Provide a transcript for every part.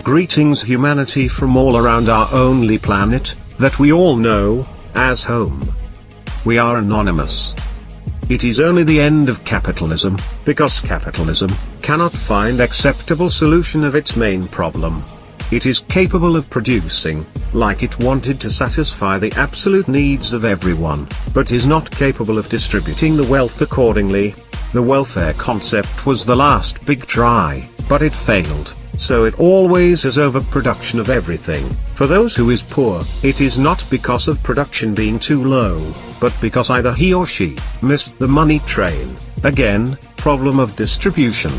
Greetings humanity from all around our only planet, that we all know, as home. We are anonymous. It is only the end of capitalism, because capitalism cannot find acceptable solution of its main problem. It is capable of producing, like it wanted to satisfy the absolute needs of everyone, but is not capable of distributing the wealth accordingly. The welfare concept was the last big try, but it failed. So it always has overproduction of everything. For those who is poor, it is not because of production being too low, but because either he or she missed the money train. Again, problem of distribution.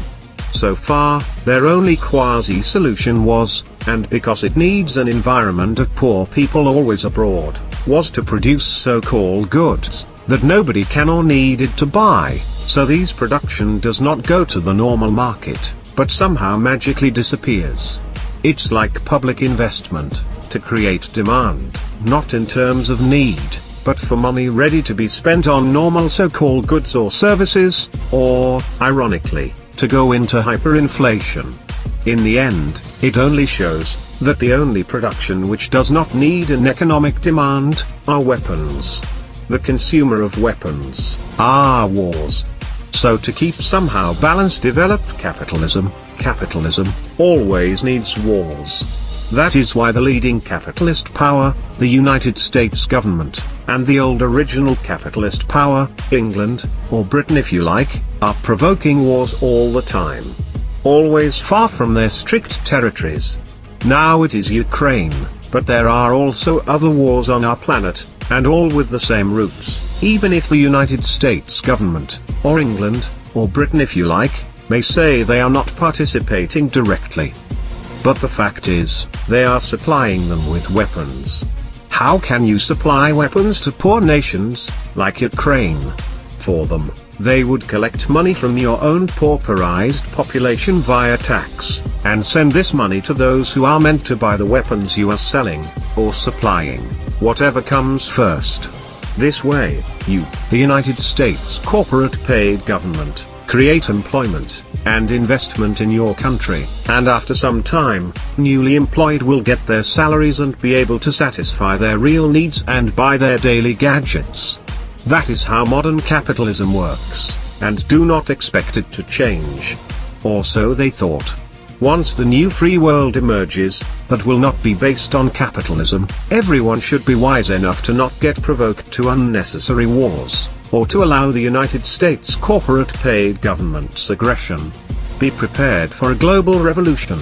So far, their only quasi-solution was, and because it needs an environment of poor people always abroad, was to produce so-called goods that nobody can or needed to buy, so these production does not go to the normal market, but somehow magically disappears. It's like public investment, to create demand, not in terms of need, but for money ready to be spent on normal so-called goods or services, or, ironically, to go into hyperinflation. In the end, it only shows that the only production which does not need an economic demand are weapons. The consumer of weapons are wars. So to keep somehow balanced developed capitalism always needs wars. That is why the leading capitalist power, the United States government, and the old original capitalist power, England, or Britain if you like, are provoking wars all the time. Always far from their strict territories. Now it is Ukraine, but there are also other wars on our planet, and all with the same roots. Even if the United States government, or England, or Britain if you like, may say they are not participating directly. But the fact is, they are supplying them with weapons. How can you supply weapons to poor nations, like Ukraine? For them, they would collect money from your own pauperized population via tax, and send this money to those who are meant to buy the weapons you are selling, or supplying, whatever comes first. This way, you, the United States corporate paid government, create employment and investment in your country, and after some time, newly employed will get their salaries and be able to satisfy their real needs and buy their daily gadgets. That is how modern capitalism works, and do not expect it to change. Or so they thought. Once the new free world emerges, that will not be based on capitalism, everyone should be wise enough to not get provoked to unnecessary wars, or to allow the United States corporate paid government's aggression. Be prepared for a global revolution.